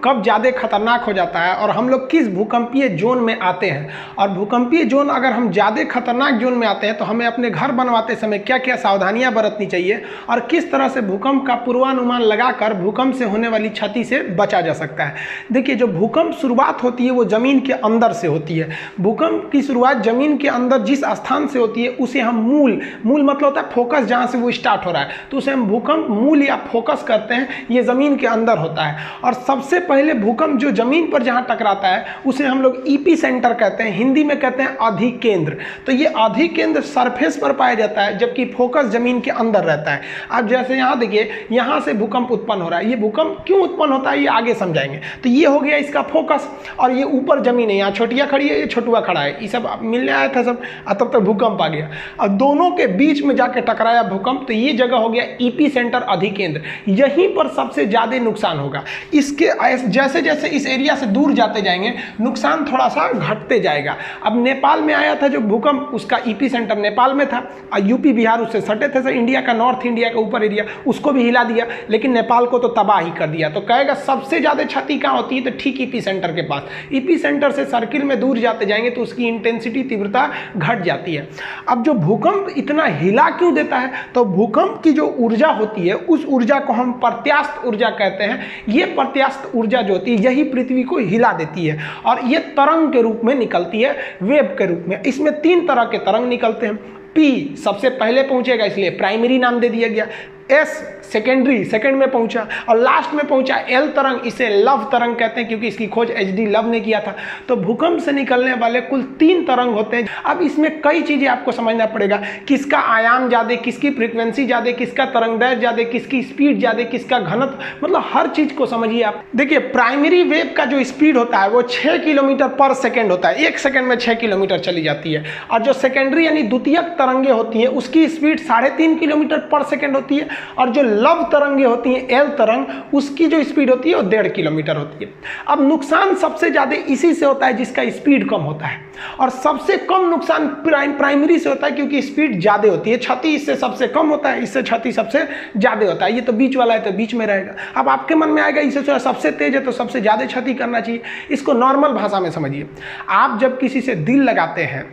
कब ज़्यादा खतरनाक हो जाता है और हम लोग किस भूकंपीय जोन में आते हैं, और भूकंपीय जोन अगर हम ज़्यादा खतरनाक जोन में आते हैं तो हमें अपने घर बनवाते समय क्या क्या सावधानियां बरतनी चाहिए और किस तरह से भूकंप का पूर्वानुमान लगाकर भूकंप से होने वाली क्षति से बचा जा सकता है। देखिए, जो भूकंप शुरुआत होती है वो ज़मीन के अंदर से होती है। भूकंप की शुरुआत ज़मीन के अंदर जिस स्थान से होती है उसे हम मूल मतलब होता है फोकस, जहाँ से वो स्टार्ट हो रहा है तो उसे हम भूकंप मूल या फोकस करते हैं। ये ज़मीन के अंदर होता है और सबसे पहले भूकंप जो ज़मीन पर जहाँ टकराता है उसे हम लोग ईपी सेंटर कहते हैं, हिंदी में कहते हैं अधिकेंद्र। तो ये अधिकेंद्र सरफेस पर पाया जाता है जबकि फोकस ज़मीन के अंदर रहता है। अब जैसे यहाँ देखिए, यहाँ से भूकंप उत्पन्न हो रहा है। ये भूकंप क्यों उत्पन्न होता है ये आगे समझाएंगे। तो ये हो गया इसका फोकस और ये ऊपर ज़मीन है, यहाँ छोटिया खड़ी है, ये छोटुआ खड़ा है, ये सब मिलने आया था सब, तब तक भूकंप आ गया और दोनों के बीच में जाके टकराया भूकंप। तो ये जगह हो गया ईपी सेंटर अधिकेंद्र, यहीं पर सबसे ज़्यादा नुकसान होगा। इसके जैसे जैसे इस एरिया से दूर जाते जाएंगे नुकसान थोड़ा सा घटते जाएगा। अब नेपाल में आया था जो भूकंप, उसका ईपी सेंटर नेपाल में था और यूपी बिहार उससे सटे थे सर, इंडिया का नॉर्थ इंडिया का ऊपर एरिया, उसको भी हिला दिया लेकिन नेपाल को तो तबाह ही कर दिया। तो कहेगा सबसे ज़्यादा क्षति कहाँ होती है, तो ठीक ईपी सेंटर के पास। ईपी सेंटर से सर्किल में दूर जाते जाएंगे तो उसकी इंटेंसिटी, तीव्रता घट जाती है। अब जो भूकंप इतना हिला क्यों देता है, तो भूकंप की जो ऊर्जा होती है उस ऊर्जा को हम प्रत्यास्थ ऊर्जा कहते हैं। ये प्रत्यास्थ ऊर्जा जो होती है यही पृथ्वी को हिला देती है और ये तरंग के रूप में निकलती है, वेव के रूप में। इसमें 3 तरह के तरंग निकलते हैं। पी सबसे पहले पहुंचेगा इसलिए प्राइमरी नाम दे दिया गया, एस सेकेंडरी सेकंड में पहुंचा और लास्ट में पहुंचा एल तरंग, इसे लव तरंग कहते हैं क्योंकि इसकी खोज एचडी लव ने किया था। तो भूकंप से निकलने वाले कुल 3 तरंग होते हैं। अब इसमें कई चीजें आपको समझना पड़ेगा, किसका आयाम ज्यादा, किसकी फ्रीक्वेंसी ज्यादा, किसका तरंगदैर्घ्य ज्यादा, किसकी स्पीड ज्यादा, किसका घनत्व, मतलब हर चीज को समझिए आप। देखिए, प्राइमरी वेव का जो स्पीड होता है वो 6 किलोमीटर पर सेकेंड होता है, 1 सेकेंड में 6 किलोमीटर चली जाती है। और जो सेकेंडरी यानी द्वितीयक तरंगे होती है उसकी स्पीड 3.5 किलोमीटर पर सेकेंड होती है और जो लव तरंगे होती हैं, एल तरंग, उसकी जो स्पीड होती है वो 1.5 किलोमीटर होती है। अब नुकसान सबसे ज्यादा इसी से होता है जिसका स्पीड कम होता है और सबसे कम नुकसान प्राइमरी से होता है क्योंकि स्पीड ज्यादा होती है। क्षति इससे सबसे कम होता है, इससे क्षति सबसे ज्यादा होता है। ये तो बीच वाला है तो बीच में रहेगा। अब आपके मन में आएगा इससे सबसे तेज है तो सबसे ज्यादा क्षति करना चाहिए। इसको नॉर्मल भाषा में समझिए। आप जब किसी से दिल लगाते हैं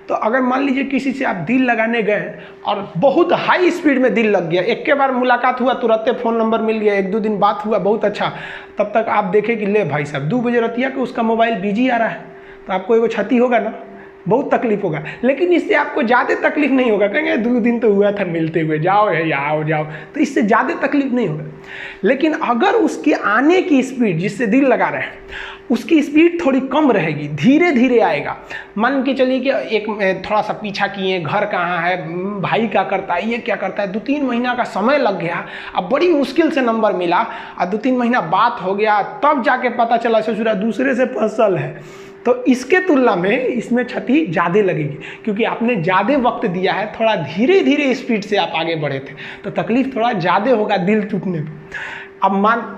तो अगर मान लीजिए किसी से आप दिल लगाने गए और बहुत हाई स्पीड में दिल लग गया, एक के बार मुलाकात हुआ, तुरंत फ़ोन नंबर मिल गया, 1-2 दिन बात हुआ, बहुत अच्छा, तब तक आप देखें कि ले भाई साहब 2 बजे रतिया कि उसका मोबाइल बिजी आ रहा है, तो आपको एगो क्षति होगा ना, बहुत तकलीफ होगा। लेकिन इससे आपको ज़्यादा तकलीफ नहीं होगा, कहेंगे 2 दिन तो हुआ था मिलते हुए, जाओ है आओ जाओ, तो इससे ज़्यादा तकलीफ नहीं होगा। लेकिन अगर उसके आने की स्पीड, जिससे दिल लगा रहे हैं, उसकी स्पीड थोड़ी कम रहेगी, धीरे धीरे आएगा। मान के चलिए कि एक थोड़ा सा पीछा किए, घर कहाँ है, भाई क्या करता है, ये क्या करता है, 2-3 महीना का समय लग गया, अब बड़ी मुश्किल से नंबर मिला और 2-3 महीना बात हो गया, तब जाके पता चला ससुरा दूसरे से फसल है, तो इसके तुलना में इसमें क्षति ज़्यादा लगेगी क्योंकि आपने ज़्यादा वक्त दिया है, थोड़ा धीरे धीरे स्पीड से आप आगे बढ़े थे, तो तकलीफ थोड़ा ज़्यादा होगा दिल टूटने पर। अब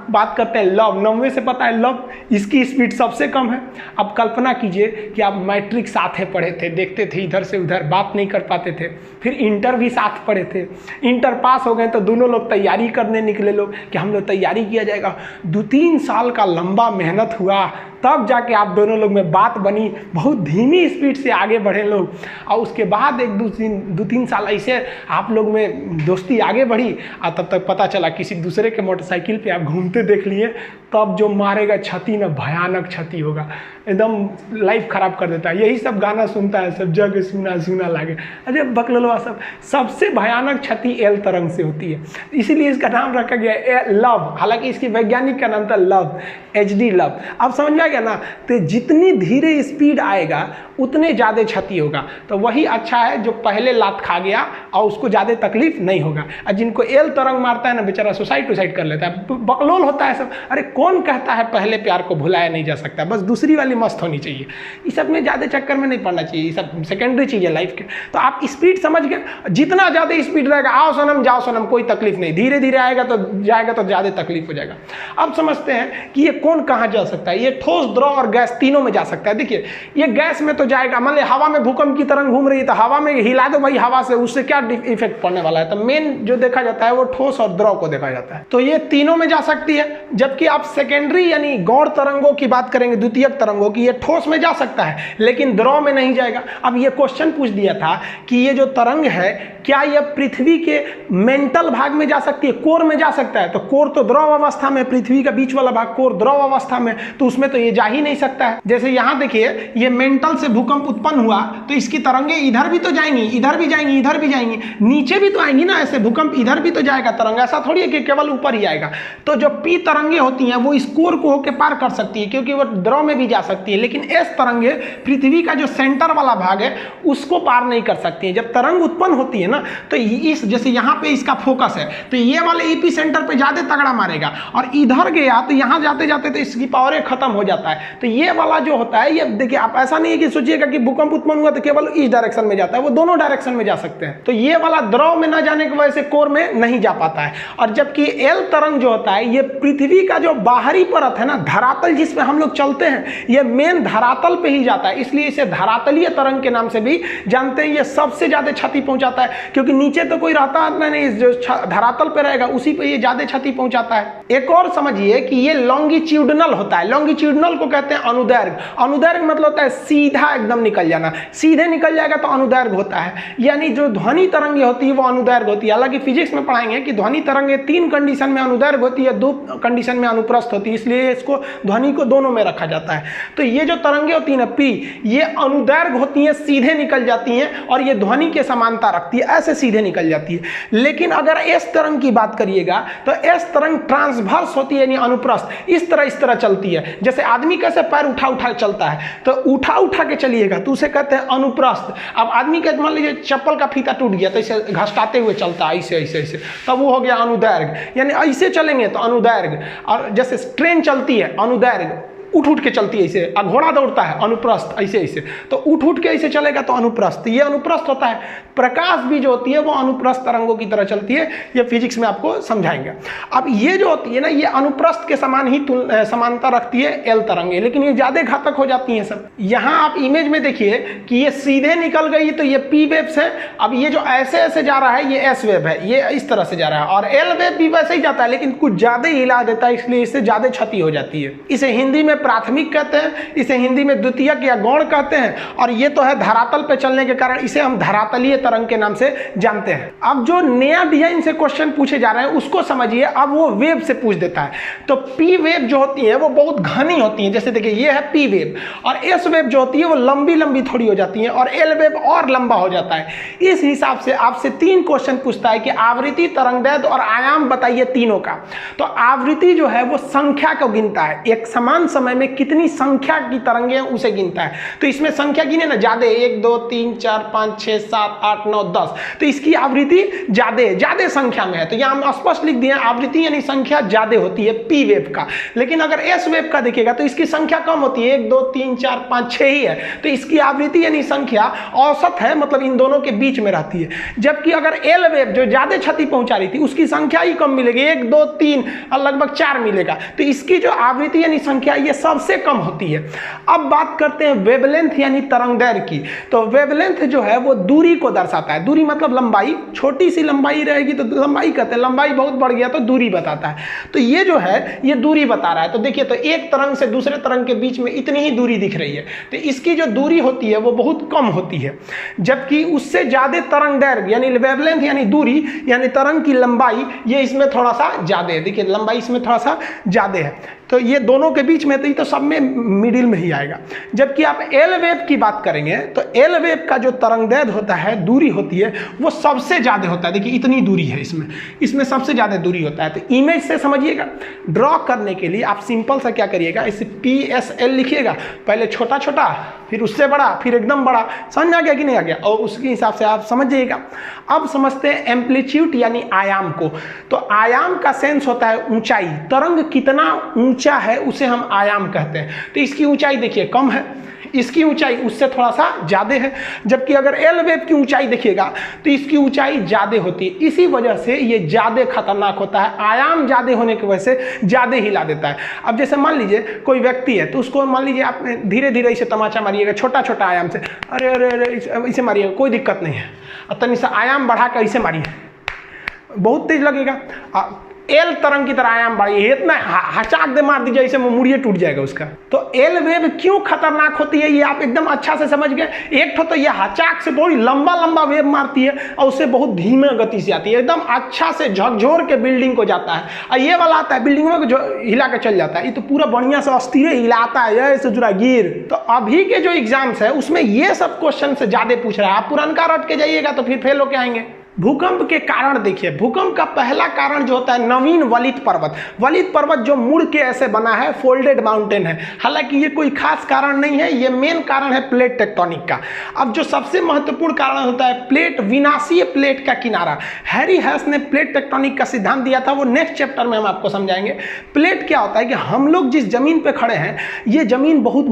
बात करते हैं लव। 90 से पता है लव, इसकी स्पीड सबसे कम है। अब कल्पना कीजिए कि आप मैट्रिक साथ है पढ़े थे, देखते थे इधर से उधर, बात नहीं कर पाते थे, फिर इंटर भी साथ पढ़े थे, इंटर पास हो गए तो दोनों लोग तैयारी करने निकले लोग कि हम लोग तैयारी किया जाएगा। 2-3 साल का लंबा मेहनत हुआ तब जाके आप दोनों लोग में बात बनी, बहुत धीमी स्पीड से आगे बढ़े लोग, और उसके बाद 1-2-3 साल ऐसे आप लोग में दोस्ती आगे बढ़ी और तब तक पता चला किसी दूसरे के मोटरसाइकिल पे आप घूमते देख लिए, तब जो मारेगा क्षति ना, भयानक क्षति होगा, एकदम लाइफ खराब कर देता है। यही सब गाना सुनता है, सब जग सुना सुना लागे, अरे बकलवा सब। सबसे भयानक क्षति एल तरंग से होती है, इसीलिए इसका नाम रखा गया लव। हालांकि इसकी वैज्ञानिक का नाम था लव, एचडी लव। अब समझ में आ गया ना, तो जितनी धीरे स्पीड आएगा उतने ज़्यादा क्षति होगा। तो वही अच्छा है जो पहले लात खा गया और उसको ज़्यादा तकलीफ नहीं होगा, और जिनको एल तरंग मारता है ना बेचारा सुसाइड कर लेता है, बकलोल होता है सब। अरे कौन कहता है पहले प्यार को भुलाया नहीं जा सकता, बस दूसरी वाली मस्त होनी चाहिए। इस सब में ज़्यादा चक्कर में नहीं पड़ना चाहिए, ये सब सेकेंडरी चीज़ है लाइफ के। तो आप स्पीड समझ गए, जितना ज़्यादा स्पीड रहेगा, आओ सनम जाओ सनम, कोई तकलीफ नहीं, धीरे धीरे आएगा तो जाएगा तो ज़्यादा तकलीफ हो जाएगा। अब समझते हैं कि ये कौन कहाँ जा सकता है। ये ठोस ठोस, द्रव और गैस तीनों में जा सकता है। देखिए ये गैस में तो जाएगा, मान लीजिए हवा में भूकंप की तरंग घूम रही है तो हवा में हिला दो भाई हवा से, उससे क्या इफेक्ट पड़ने वाला है। तो मेन जो देखा जाता है वो ठोस और द्रव को देखा जाता है, तो ये तीनों में जा सकती है। जबकि आप सेकेंडरी यानी गौण तरंगों की बात करेंगे, द्वितीयक तरंगों की, ये ठोस में जा सकता है लेकिन द्रव में नहीं जाएगा। अब ये क्वेश्चन पूछ दिया था कि ये जो तरंग है क्या यह पृथ्वी के मेंटल भाग में जा सकती है, कोर में जा सकता है? तो कोर तो द्रव अवस्था में, पृथ्वी का बीच वाला भाग कोर द्रव अवस्था में, तो उसमें तो ये जा ही नहीं सकता है। जैसे यहां देखिए ये मेंटल से भूकंप उत्पन्न हुआ तो इसकी तरंगे इधर भी तो जाएंगी, इधर भी जाएंगी, इधर भी जाएंगी, नीचे भी तो आएंगी ना, ऐसे भूकंप इधर भी तो जाएगा तरंग, ऐसा थोड़ी है कि केवल ऊपर ही आएगा। तो जो पी तरंगे होती हैं वो इस कोर को होकर पार कर सकती है क्योंकि वो द्रव में भी जा सकती है, लेकिन एस तरंगे पृथ्वी का जो सेंटर वाला भाग है उसको पार नहीं कर सकती है। जब तरंग उत्पन्न होती है ना तो इस जैसे यहाँ पे इसका फोकस है तो ये वाले एपी सेंटर पे ज्यादा तगड़ा मारेगा और इधर गया तो यहाँ जाते जाते तो इसकी पावर खत्म हो जाता है। तो ये वाला जो होता है, ये देखिए आप ऐसा नहीं है कि सोचिएगा कि भूकंप उत्पन्न हुआ तो केवल इस डायरेक्शन में जाता है, वो दोनों डायरेक्शन में जा सकते हैं। तो ये वाला द्रव में ना जाने की वजह से कोर में नहीं जा पाता है। और जबकि एल तरंग जो होता है ये पृथ्वी का जो बाहरी परत है ना, धरातल जिसमें हम लोग चलते हैं, ये मेन धरातल पे ही जाता है, इसलिए इसे धरातलीय तरंग के नाम से भी जानते हैं। ये सबसे ज्यादा क्षति पहुंचाता है क्योंकि नीचे तो कोई रहता नहीं, जो धरातल पे रहेगा उसी पे ये ज्यादा क्षति पहुंचाता है। एक और समझिए कि ये लॉन्गिट्यूडनल होता है। लॉन्गिट्यूडनल को कहते हैं अनुदैर्घ्य। अनुदैर्घ्य मतलब होता है सीधा एकदम निकल जाना, सीधे निकल जाएगा तो अनुदैर्घ्य होता है। यानी जो ध्वनि तरंगे होती है वो अनुदैर्घ्य होती है। हालांकि फिजिक्स में पढ़ाएंगे कि ध्वनि तरंगे 3 कंडीशन में अनुदैर्घ्य होती है, 2 कंडीशन में अनुप्रस्थ होती है, इसलिए इसको ध्वनि को दोनों में रखा जाता है। तो ये जो तरंगे होती है ना पी, ये अनुदैर्घ्य होती है, सीधे निकल जाती हैं और ये ध्वनि के समानता रखती है, ऐसे सीधे निकल जाती है। लेकिन अगर एस तरंग की बात करिएगा तो एस तरंग ट्रांसवर्स होती है यानी अनुप्रस्थ, इस तरह चलती है। जैसे आदमी कैसे पैर उठा उठा चलता है, तो उठा उठा के चलिएगा तो उसे कहते हैं अनुप्रस्थ। अब आदमी का मान लीजिए चप्पल का फीता टूट गया तो इसे घसटाते हुए चलता है, ऐसे ऐसे ऐसे, तब वो हो गया अनुदैर्घ्य। यानी ऐसे चलेंगे तो अनुदैर्घ्य। और जैसे ट्रेन चलती है अनुदैर्घ्य, उठ उठ के चलती है ऐसे, और घोड़ा दौड़ता है अनुप्रस्थ, ऐसे ऐसे, तो उठ उठ के ऐसे चलेगा तो अनुप्रस्थ, ये अनुप्रस्थ होता है। प्रकाश भी जो होती है वो अनुप्रस्थ तरंगों की तरह चलती है, ये फिजिक्स में आपको समझाएंगे। अब ये जो होती है ना, ये अनुप्रस्थ के समान ही समानता रखती है एल तरंगे, लेकिन ये ज्यादा घातक हो जाती हैं सब। यहाँ आप इमेज में देखिए कि ये सीधे निकल गई तो ये पी वेव्स है। अब ये जो ऐसे ऐसे जा रहा है ये एस वेव है, ये इस तरह से जा रहा है, और एल वेव भी वैसे ही जाता है लेकिन कुछ ज्यादा ही हिला देता है, इसलिए इससे ज्यादा क्षति हो जाती है। इसे हिंदी में प्राथमिक कहते हैं, इसे हिंदी में द्वितीयक या गौण कहते हैं, और ये तो है धरातल पे चलने के कारण इसे हम धरातलीय तरंग के नाम से जानते हैं। अब जो नया डिजाइन से क्वेश्चन पूछे जा रहे हैं उसको समझिए। अब वो वेव से पूछ देता है, तो पी वेव जो होती है वो बहुत घनी होती है। जैसे देखिए ये है पी वेव, और एस वेव जो होती है वो लंबी लंबी थोड़ी हो जाती है, और एल वेव और लंबा हो जाता है। इस हिसाब से आपसे 3 क्वेश्चन पूछता है कि आवृत्ति, तरंगदैर्घ्य और आयाम बताइए तीनों का। तो आवृत्ति जो है वो संख्या को गिनता है, एक समान समय में कितनी संख्या की तरंगे उसे गिनता है। तो इसमें संख्या गिने ना ज्यादा, 1 2 3 4 5 6 7 8 9 10, तो इसकी आवृत्ति ज्यादा संख्या में है। तो यहां हम स्पष्ट लिख दिए आवृत्ति यानी संख्या ज्यादा होती है पी वेव का। लेकिन अगर एस वेव का देखिएगा तो इसकी संख्या कम होती है, 1 2 3 4 5 6 ही है, तो इसकी आवृत्ति यानी संख्या औसत है, मतलब इन दोनों के बीच में रहती है। जबकि अगर एल वेव जो ज्यादा क्षति पहुंचा रही थी उसकी संख्या ही कम मिलेगी, 1 2 3 और लगभग 4 मिलेगा, तो इसकी जो आवृत्ति यानी संख्या ये सबसे कम होती है। अब बात करते हैं वेवलेंथ यानी तरंगदैर्घ्य की। तो वेवलेंथ जो है वो दूरी को दर्शाता है। दूरी मतलब लंबाई, छोटी सी लंबाई रहेगी तो लंबाई कहते हैं, लंबाई बहुत बढ़ गया तो दूरी बताता है। तो ये जो है ये दूरी बता रहा है। तो देखिए, तो एक तरंग से दूसरे तरंग के बीच में इतनी ही दूरी दिख रही है, तो इसकी जो दूरी होती है वो बहुत कम होती है। जबकि उससे ज्यादा तरंगदैर्घ्य यानी वेवलेंथ यानी दूरी यानी तरंग की लंबाई, ये इसमें थोड़ा सा ज्यादा है। देखिए लंबाई इसमें थोड़ा सा ज्यादा है, तो ये दोनों के बीच में तो सब में मिडिल में ही आएगा। जबकि आप एल वेव की बात करेंगे तो एल वेव का जो तरंगदैर्घ्य होता है, दूरी होती है, वो सबसे ज्यादा होता है। देखिए इतनी दूरी है इसमें सबसे ज्यादा दूरी होता है। तो इमेज से समझिएगा। ड्रॉ करने के लिए आप सिंपल सा क्या करिएगा, इसे PSL लिखिएगा, पहले छोटा छोटा फिर उससे बड़ा फिर एकदम बड़ा। समझ में आ गया कि नहीं आ गया? और उसके हिसाब से आप समझ जाइएगा। अब समझते हैं एम्पलीट्यूड यानी आयाम को। तो आयाम का सेंस होता है ऊंचाई, तरंग कितना ऊंचा है उसे हम आयाम कहते हैं। तो इसकी ऊंचाई देखिए कम है, इसकी ऊंचाई उससे थोड़ा सा ज़्यादा है, जबकि अगर एल वेव की ऊंचाई देखिएगा तो इसकी ऊंचाई ज़्यादा होती है। इसी वजह से ये ज़्यादा खतरनाक होता है, आयाम ज़्यादा होने की वजह से ज़्यादा हिला देता है। अब जैसे मान लीजिए कोई व्यक्ति है तो उसको मान लीजिए आप धीरे धीरे इसे तमाचा मारिएगा, छोटा छोटा आयाम से, अरे अरे अरे इसे मारिएगा, कोई दिक्कत नहीं है। और तनी सा आयाम बढ़ा कर इसे मारिए, बहुत तेज लगेगा। एल तरंग की तरह आयाम बढ़ाइए, इतना हचाक दे मार दीजिए, इसे मुड़िए टूट जाएगा उसका। तो एल वेव क्यों खतरनाक होती है ये आप एकदम अच्छा से समझ गए। एक तो ये हचाक से बहुत लंबा लंबा वेव मारती है और उससे बहुत धीमे गति से आती है, एकदम अच्छा से झकझोर के बिल्डिंग को जाता है। और ये वाला आता है बिल्डिंग में जो हिला के चल जाता है, ये तो पूरा बढ़िया से अस्थिर हिलाता है, ऐसे जुड़ा गिर। तो अभी के जो एग्जाम्स है उसमें ये सब क्वेश्चन से ज्यादा पूछ रहा है, आप पुरानका रट के जाइएगा तो फिर फेल होके आएंगे। भूकंप के कारण देखिए, भूकंप का पहला कारण जो होता है नवीन वलित पर्वत। वलित पर्वत जो मुड़ के ऐसे बना है, फोल्डेड माउंटेन है। हालांकि ये कोई खास कारण नहीं है, ये मेन कारण है प्लेट टेक्टोनिक का। अब जो सबसे महत्वपूर्ण कारण होता है प्लेट, विनाशीय प्लेट का किनारा। हैरी हैस ने प्लेट टेक्टोनिक का सिद्धांत दिया था, वो नेक्स्ट चैप्टर में हम आपको समझाएंगे। प्लेट क्या होता है कि हम लोग जिस जमीन पे खड़े हैं ये जमीन बहुत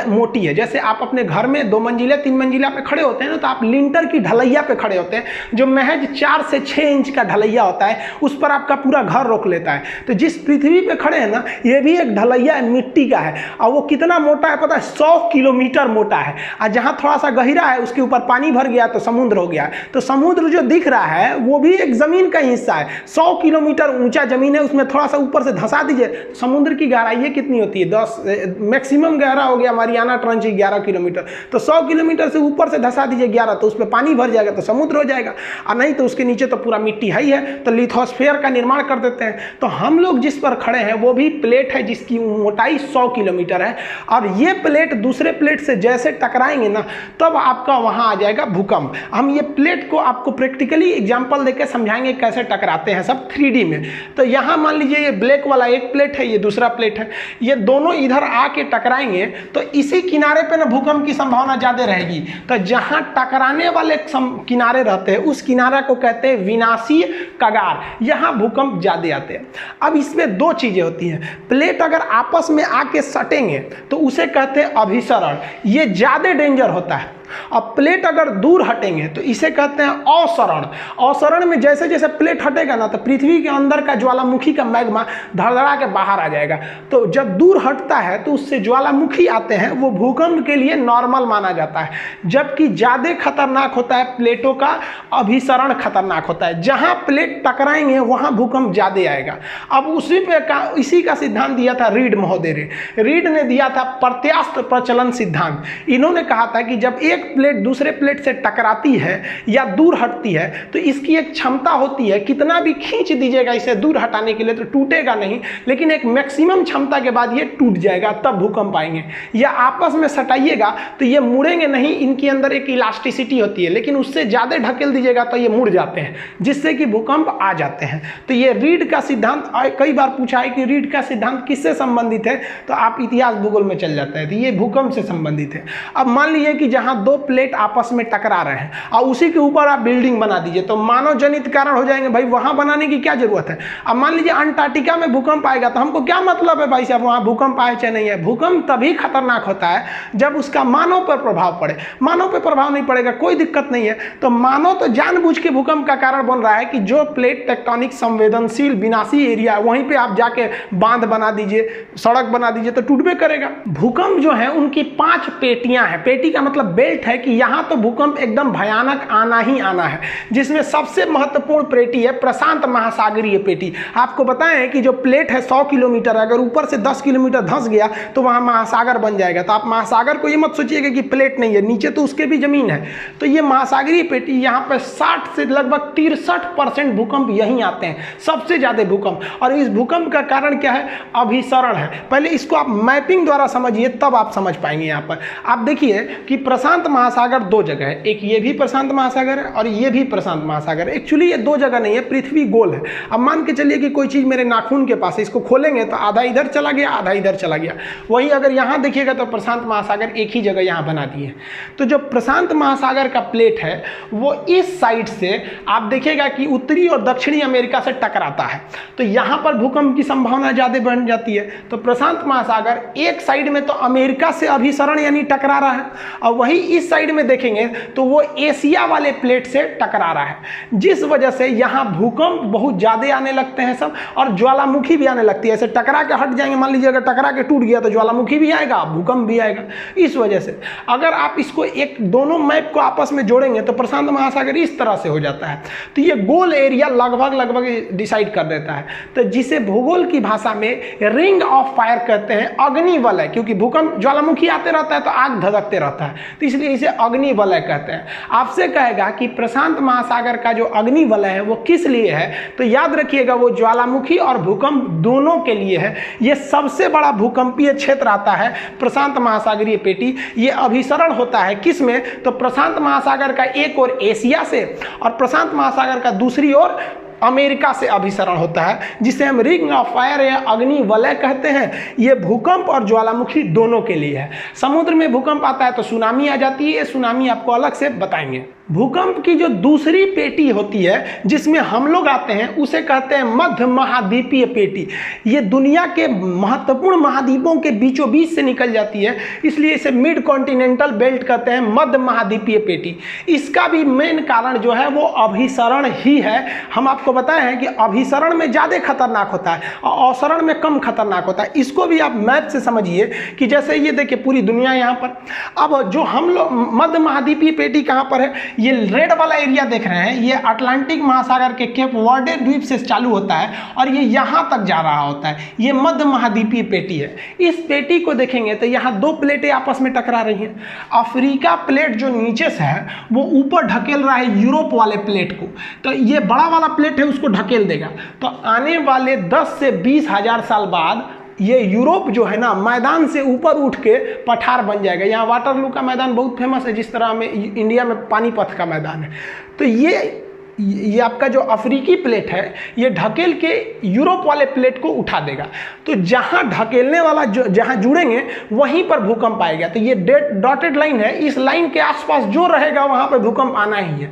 मोटी है। जैसे आप अपने घर में 2 मंजिला 3 मंजिला पे खड़े होते हैं ना, तो आप लिंटर की ढलैया पे खड़े होते हैं, जो महज 4 से 6 इंच का ढलैया होता है, उस पर आपका पूरा घर रोक लेता है। तो जिस पृथ्वी पे खड़े हैं ना, ये भी एक ढलैया मिट्टी का है, और वो कितना मोटा है पता है, 100 किलोमीटर मोटा है। और जहां थोड़ा सा गहरा है उसके ऊपर पानी भर गया तो समुद्र हो गया। तो समुद्र जो दिख रहा है वो भी एक जमीन का हिस्सा है। 100 किलोमीटर ऊंचा जमीन है, उसमें थोड़ा सा ऊपर से धंसा दीजिए, समुद्र की गहराई कितनी होती है, 10 मैक्सिमम गहरा हो गया मारियाना ट्रंच 11 किलोमीटर। तो 100 किलोमीटर से ऊपर से धंसा दीजिए 11, तो उस पर पानी भर जाएगा तो समुद्र हो जाएगा। और नहीं तो उसके नीचे तो पूरा मिट्टी है, तो लिथोस्फीयर का निर्माण कर देते हैं। तो हम लोग जिस पर खड़े हैं वो भी प्लेट है जिसकी मोटाई 100 किलोमीटर है। और ये प्लेट दूसरे प्लेट से जैसे टकराएंगे ना, तब आपका वहां आ जाएगा भूकंप। हम ये प्लेट को आपको प्रैक्टिकली एग्जांपल देकर समझाएंगे कैसे टकराते हैं सब 3D में। तो यहाँ मान लीजिए ये ब्लैक वाला एक प्लेट है, ये दूसरा प्लेट है, ये दोनों इधर आके टकराएंगे तो इसी किनारे पे ना भूकंप की संभावना ज्यादा रहेगी। तो जहां टकराने वाले किनारे रहते हैं उस किनारे को कहते हैं विनाशीय कगार, यहां भूकंप ज्यादा आते हैं। अब इसमें 2 चीजें होती हैं। प्लेट अगर आपस में आके सटेंगे तो उसे कहते हैं अभिसरण, ये ज्यादा डेंजर होता है। अब प्लेट अगर दूर हटेंगे तो इसे कहते हैं अवसरण। अवसरण में जैसे जैसे प्लेट हटेगा ना, तो पृथ्वी के अंदर का ज्वालामुखी का मैग्मा धड़धड़ा के बाहर आ जाएगा। तो जब दूर हटता है तो उससे ज्वालामुखी आते हैं, वो भूकंप के लिए नॉर्मल माना जाता है। जबकि ज्यादा खतरनाक होता है प्लेटों का अभिसरण, खतरनाक होता है। जहां प्लेट टकराएंगे वहां भूकंप ज्यादा आएगा। अब इसी का सिद्धांत दिया था रीड महोदय ने। रीड ने दिया था प्रत्यास्थ प्रचलन सिद्धांत। इन्होंने कहा था कि जब एक प्लेट दूसरे प्लेट से टकराती है या दूर हटती है तो इसकी एक क्षमता होती है, कितना भी खींच दीजिएगा इसे दूर हटाने के लिए तो टूटेगा नहीं, लेकिन एक मैक्सिमम क्षमता के बाद ये टूट जाएगा, तब भूकंप आएंगे। या आपस में सटाइएगा तो ये मुड़ेंगे नहीं, इनके अंदर एक इलास्टिसिटी होती है, लेकिन उससे ज्यादा ढकेल दीजिएगा तो ये मुड़ जाते हैं, जिससे कि भूकंप आ जाते हैं। तो ये रीड का सिद्धांत कई बार पूछा है कि रीड का सिद्धांत किससे संबंधित है, तो आप इतिहास भूगोल में चल जाता है, तो ये भूकंप से संबंधित है। अब मान लीजिए कि जहां 2 प्लेट आपस में टकरा रहे हैं और उसी के ऊपर आप बिल्डिंग बना दीजिए, तो मानव जनित कारण हो जाएंगे, भाई वहां बनाने की क्या जरूरत है। अब मान लीजिए अंटार्कटिका में भूकंप आएगा तो हमको क्या मतलब है भाई साहब वहां भूकंप आए चाहे नहीं है। भूकंप तभी खतरनाक होता है जब उसका मानव पर प्रभाव पड़े। मानव पर प्रभाव नहीं पड़ेगा कोई दिक्कत नहीं है। तो मानव तो जानबूझ के भूकंप का कारण बन रहा है कि जो प्लेट टेक्टोनिक संवेदनशील विनाशी एरिया वहीं पे आप जाके बांध बना दीजिए, सड़क बना दीजिए, तो टूटबे करेगा। भूकंप जो है उनकी 5 पेटियां हैं। पेटी का मतलब बेल्ट है कि यहां तो भूकंप एकदम भयानक आना ही आना है, जिसमें सबसे महत्वपूर्ण पेटी है प्रशांत महासागरीय पेटी। आपको बताएं कि जो प्लेट है 100 किलोमीटर, अगर ऊपर से 10 किलोमीटर धंस गया तो वहां महासागर बन जाएगा। तो आप महासागर को ये मत सोचिएगा कि प्लेट नहीं है, नीचे तो उसके भी जमीन है। तो ये महासागरीय पेटी, यहाँ पर 60 से लगभग 63% भूकंप यहीं आते हैं, सबसे ज्यादा भूकंप। और इस भूकंप का कारण क्या है, अभिसरण है। पहले इसको आप मैपिंग द्वारा समझिए, तब आप समझ पाएंगे। यहाँ पर आप देखिए कि प्रशांत प्रशांत महासागर दो जगह है, एक ये भी प्रशांत महासागर है और ये भी प्रशांत महासागर है। एक्चुअली ये दो जगह नहीं है, पृथ्वी गोल है। अब मान के चलिए कि कोई चीज़ मेरे नाखून के पास है, इसको खोलेंगे तो आधा इधर चला गया, आधा इधर चला गया। वही अगर यहाँ देखिएगा तो प्रशांत महासागर एक ही जगह यहाँ बना दिए। तो जो प्रशांत महासागर का प्लेट है वो इस साइड से आप देखिएगा कि उत्तरी और दक्षिणी अमेरिका से टकराता है, तो यहाँ पर भूकंप की संभावना ज़्यादा बढ़ जाती है। तो प्रशांत महासागर एक साइड में तो अमेरिका से अभिसरण यानी टकरा रहा है, और वही इस साइड में देखेंगे तो वो एशिया वाले प्लेट से टकरा रहा है, जिस वजह से यहाँ भूकंप बहुत ज़्यादा आने लगते हैं सब, और ज्वालामुखी भी आने लगती है। ऐसे टकरा के हट जाएंगे, मान लीजिए अगर टकरा के टूट गया तो ज्वालामुखी भी आएगा, भूकंप भी आएगा। इस वजह से अगर आप इसको एक दोनों मैप को आपस में जोड़ेंगे तो प्रशांत महासागर इस तरह से हो जाता है। तो ये गोल एरिया लगभग डिसाइड कर देता है, तो जिसे भूगोल की भाषा में रिंग ऑफ फायर कहते हैं, अग्नि वलय, क्योंकि भूकंप ज्वालामुखी आते रहता है तो आग धधकते रहता है, तो इसलिए इसे अग्नि वलय कहते हैं। आपसे कहेगा कि प्रशांत महासागर का जो अग्नि वलय है वो किस लिए है, तो याद रखिएगा वो ज्वालामुखी और भूकंप दोनों के लिए है। ये सबसे बड़ा भूकंपीय क्षेत्र आता है प्रशांत महासागरीय पेटी। ये अभिसरण होता है किस में, तो प्रशांत महासागर का एक ओर एशिया से और प्रशांत महासागर का दूसरी ओर अमेरिका से अभिसरण होता है, जिसे हम रिंग ऑफ फायर या अग्नि वलय कहते हैं। ये भूकंप और ज्वालामुखी दोनों के लिए है। समुद्र में भूकंप आता है तो सुनामी आ जाती है, ये सुनामी आपको अलग से बताएंगे। भूकंप की जो दूसरी पेटी होती है जिसमें हम लोग आते हैं उसे कहते हैं मध्य महाद्वीपीय पेटी। ये दुनिया के महत्वपूर्ण महाद्वीपों के बीचों बीच से निकल जाती है, इसलिए इसे मिड कॉन्टिनेंटल बेल्ट कहते हैं, मध्य महाद्वीपीय पेटी। इसका भी मेन कारण जो है वो अभिसरण ही है। हम आपको बताए हैं कि अभिसरण में ज़्यादा खतरनाक होता है और अवसरण में कम खतरनाक होता है। इसको भी आप मैप से समझिए कि जैसे ये देखिए पूरी दुनिया यहाँ पर, अब जो हम लोग मध्य महाद्वीपीय पेटी कहाँ पर है, ये रेड वाला एरिया देख रहे हैं, ये अटलांटिक महासागर के केप वर्डे द्वीप से चालू होता है और ये यहाँ तक जा रहा होता है। ये मध्य महाद्वीपीय पेटी है। इस पेटी को देखेंगे तो यहाँ दो प्लेटें आपस में टकरा रही हैं। अफ्रीका प्लेट जो नीचे से है वो ऊपर ढकेल रहा है यूरोप वाले प्लेट को, तो ये बड़ा वाला प्लेट है उसको ढकेल देगा। तो आने वाले 10 से 20 हजार साल बाद ये यूरोप जो है ना मैदान से ऊपर उठ के पठार बन जाएगा। यहाँ वाटरलू का मैदान बहुत फेमस है, जिस तरह में इंडिया में पानीपत का मैदान है। तो ये आपका जो अफ्रीकी प्लेट है ये ढकेल के यूरोप वाले प्लेट को उठा देगा। तो जहाँ ढकेलने वाला जो जहाँ जुड़ेंगे वहीं पर भूकंप आएगा। तो ये डॉटेड लाइन है, इस लाइन के आसपास जो रहेगा वहाँ पर भूकंप आना ही है।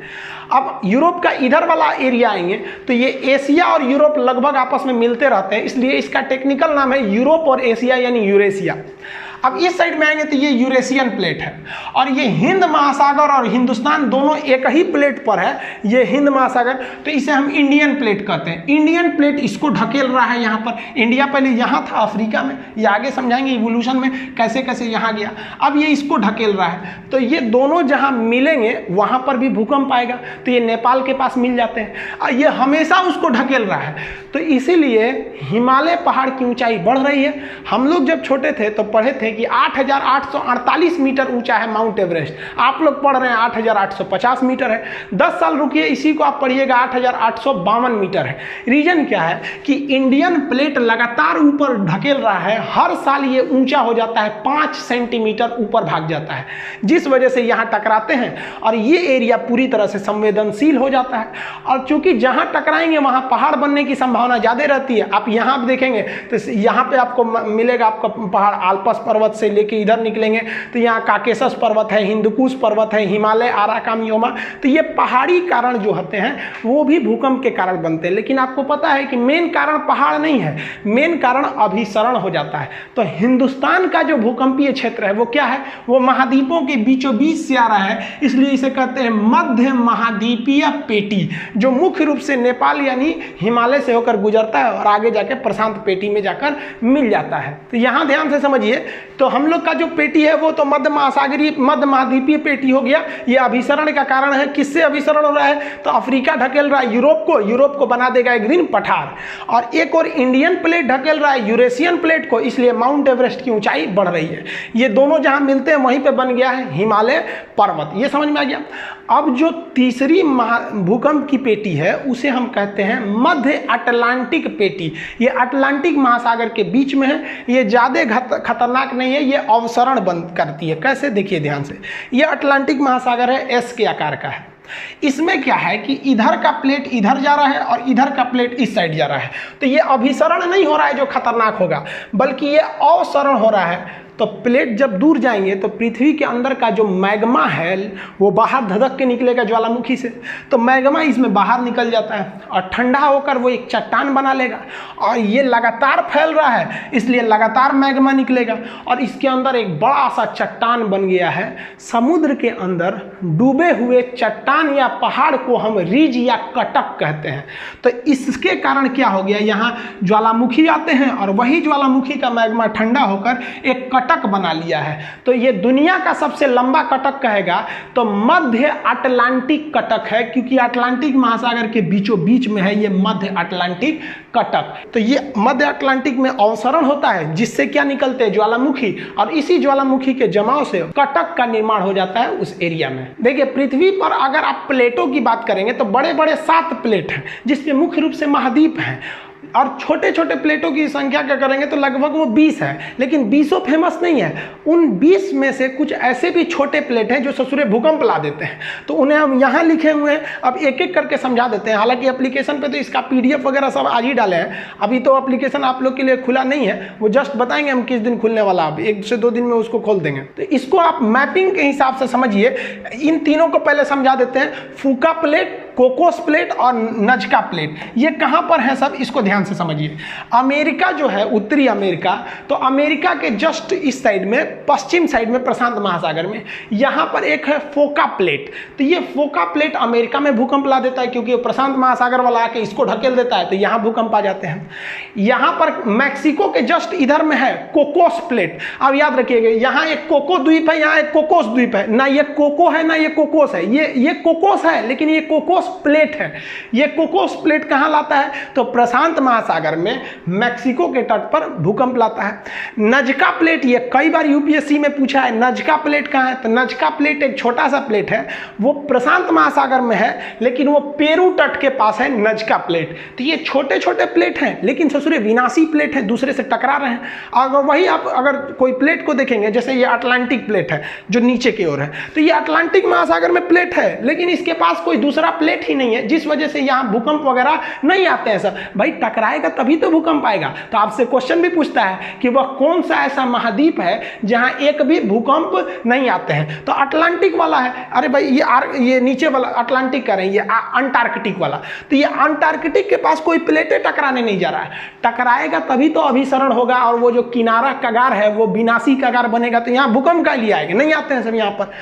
अब यूरोप का इधर वाला एरिया आएंगे तो ये एशिया और यूरोप लगभग आपस में मिलते रहते हैं, इसलिए इसका टेक्निकल नाम है यूरोप और एशिया यानी यूरेशिया। अब इस साइड में आएंगे तो ये यूरेशियन प्लेट है, और ये हिंद महासागर और हिंदुस्तान दोनों एक ही प्लेट पर है, ये हिंद महासागर, तो इसे हम इंडियन प्लेट कहते हैं। इंडियन प्लेट इसको ढकेल रहा है यहाँ पर। इंडिया पहले यहाँ था अफ्रीका में, ये आगे समझाएंगे इवोल्यूशन में कैसे कैसे यहाँ गया। अब ये इसको ढकेल रहा है, तो ये दोनों जहाँ मिलेंगे वहाँ पर भी भूकंप आएगा। तो ये नेपाल के पास मिल जाते हैं, ये हमेशा उसको ढकेल रहा है। तो इसीलिए हिमालय पहाड़ की ऊंचाई बढ़ रही है। हम लोग जब छोटे थे तो पढ़े थे कि 8,848 मीटर ऊंचा है माउंट एवरेस्ट। आप लोग पढ़ रहे हैं 8,850 मीटर है। 10 साल रुकिए, इसी को आप पढ़िएगा 8,852 मीटर है। रीजन क्या है कि इंडियन प्लेट लगातार ऊपर ढकेल रहा है, हर साल ये ऊंचा हो जाता है, 5 सेंटीमीटर ऊपर भाग जाता है, जिस वजह से यहाँ टकराते हैं और ये एरिया पूरी तरह से संवेदनशील हो जाता है। और चूंकि जहाँ टकराएंगे वहाँ पहाड़ बनने की संभावना ज़्यादा रहती है। आप यहाँ भी देखेंगे तो यहाँ पे आपको मिलेगा आपका पहाड़, आल्पस पर्वत से लेके इधर निकलेंगे तो यहाँ काकेशस पर्वत है, हिंदुकुश पर्वत है, हिमालय, आराकामियोमा। तो ये पहाड़ी कारण जो होते हैं वो भी भूकंप के कारण बनते हैं। लेकिन आपको पता है कि मेन कारण पहाड़ नहीं है, मेन कारण अभिसरण हो जाता है। तो हिंदुस्तान का जो भूकंपीय क्षेत्र है वो क्या है, वो महाद्वीपों के बीचों बीच से आ रहा है, इसलिए इसे कहते हैं मध्य महाद्वीपीय पेटी, जो मुख्य रूप से नेपाल यानी हिमालय से होकर गुजरता है और आगे जाके प्रशांत पेटी में जाकर मिल जाता है। तो यहाँ ध्यान से समझिए, तो हम लोग का जो पेटी है वो तो मध्य महाद्वीपीय पेटी हो गया। ये अभिसरण का कारण है। किससे अभिसरण हो रहा है, तो अफ्रीका ढकेल रहा है यूरोप को बना देगा एक दिन पठार, और एक और इंडियन प्लेट ढकेल रहा है यूरेशियन प्लेट को, इसलिए माउंट एवरेस्ट की ऊंचाई बढ़ रही है। ये दोनों जहां मिलते हैं वहीं पे बन गया है हिमालय पर्वत। ये समझ में आ गया। अब जो तीसरी भूकंप की पेटी है उसे हम कहते हैं मध्य अटलांटिक पेटी। ये अटलांटिक महासागर के बीच में है, ये ज़्यादा खतरनाक नहीं है, ये अवसरण बंद करती है। कैसे, देखिए ध्यान से, ये अटलांटिक महासागर है, एस के आकार का है। इसमें क्या है कि इधर का प्लेट इधर जा रहा है और इधर का प्लेट इस साइड जा रहा है। तो ये अभिसरण नहीं हो रहा है जो खतरनाक होगा, बल्कि ये अवसरण हो रहा है। तो प्लेट जब दूर जाएंगे तो पृथ्वी के अंदर का जो मैग्मा है वो बाहर धधक के निकलेगा ज्वालामुखी से, तो मैग्मा इसमें बाहर निकल जाता है और ठंडा होकर वो एक चट्टान बना लेगा। और ये लगातार फैल रहा है, इसलिए लगातार मैग्मा निकलेगा और इसके अंदर एक बड़ा सा चट्टान बन गया है। समुद्र के अंदर डूबे हुए चट्टान या पहाड़ को हम रिज या कटक कहते हैं। तो इसके कारण क्या हो गया, यहाँ ज्वालामुखी आते हैं और वही ज्वालामुखी का मैग्मा ठंडा होकर एक कटक बना लिया है। तो ये दुनिया का सबसे लंबा कटक कहेगा तो मध्य अटलांटिक कटक है, क्योंकि अटलांटिक महासागर के बीचों बीच में है ये मध्य अटलांटिक कटक। तो ये मध्य अटलांटिक में अवसरण होता है जिससे क्या निकलते हैं, ज्वालामुखी, और इसी ज्वालामुखी के जमाव से कटक का निर्माण हो जाता है उस एरिया में। देखिए पृथ्वी पर अगर आप प्लेटों की बात करेंगे तो बड़े बड़े 7 प्लेट हैं जिसमें मुख्य रूप से महाद्वीप हैं, और छोटे छोटे प्लेटों की संख्या क्या करेंगे तो लगभग वो 20 है, लेकिन 20 फेमस नहीं है। उन 20 में से कुछ ऐसे भी छोटे प्लेट हैं जो ससुरे भूकंप ला देते हैं, तो उन्हें हम यहाँ लिखे हुए हैं। अब एक एक करके समझा देते हैं। हालांकि एप्लीकेशन पे तो इसका PDF वगैरह सब आज ही डाले हैं, अभी तो एप्लीकेशन आप लोग के लिए खुला नहीं है, वो जस्ट बताएंगे हम किस दिन खुलने वाला, आप 1 से 2 दिन में उसको खोल देंगे। तो इसको आप मैपिंग के हिसाब से समझिए। इन तीनों को पहले समझा देते हैं, फूका प्लेट, कोकोस प्लेट और नजका प्लेट। ये कहाँ पर है सब, इसको ध्यान से समझिए। अमेरिका जो है, उत्तरी अमेरिका, तो अमेरिका के जस्ट इस साइड में, पश्चिम साइड में, प्रशांत महासागर में, यहाँ पर एक है फोका प्लेट। तो ये फोका प्लेट अमेरिका में भूकंप ला देता है, क्योंकि प्रशांत महासागर वाला आके इसको ढकेल देता है, तो यहाँ भूकंप आ जाते हैं। यहाँ पर मैक्सिको के जस्ट इधर में है कोकोस प्लेट। अब याद रखिएगा, यहाँ एक कोको द्वीप है, यहाँ एक कोकोस द्वीप है। ना ये कोको है ना ये कोकोस है, ये कोकोस है लेकिन ये कोकोस प्लेट है। ये कोकोस प्लेट कहां लाता है तो प्रशांत महासागर में मैक्सिको के तट पर भूकंप लाता है। नजका प्लेट, ये कई बार यूपीएससी में पूछा है, नजका प्लेट कहां है, तो नजका प्लेट एक छोटा सा प्लेट है, वो प्रशांत महासागर में है, लेकिन वो पेरू तट के पास है नजका प्लेट। तो ये छोटे छोटे प्लेट हैं लेकिन ससुरे विनाशी प्लेट है, दूसरे से टकरा रहे हैं। अगर वही आप अगर कोई प्लेट को देखेंगे, जैसे ये अटलांटिक प्लेट है जो नीचे की ओर है, तो ये अटलांटिक महासागर में प्लेट है लेकिन इसके पास कोई दूसरा प्लेट ही नहीं है, जिस वजह से यहां भूकंप वगैरह नहीं आते हैं सर। भाई टकराएगा तभी तो भूकंप आएगा। तो आपसे क्वेश्चन भी पूछता है कि वह कौन सा ऐसा महाद्वीप है जहां एक भी भूकंप नहीं आते हैं, तो अटलांटिक वाला है। अरे भाई ये नीचे वाला अटलांटिक कह रहे हैं, ये अंटार्कटिक वाला, तो ये अंटार्कटिक के पास कोई प्लेटें टकराने नहीं जा रहा है। टकराएगा तभी तो अभिसरण होगा और वो जो किनारा कगार है वो विनाशी कगार बनेगा, तो यहां भूकंप का लिए आएगा, नहीं आते हैं सब यहां पर।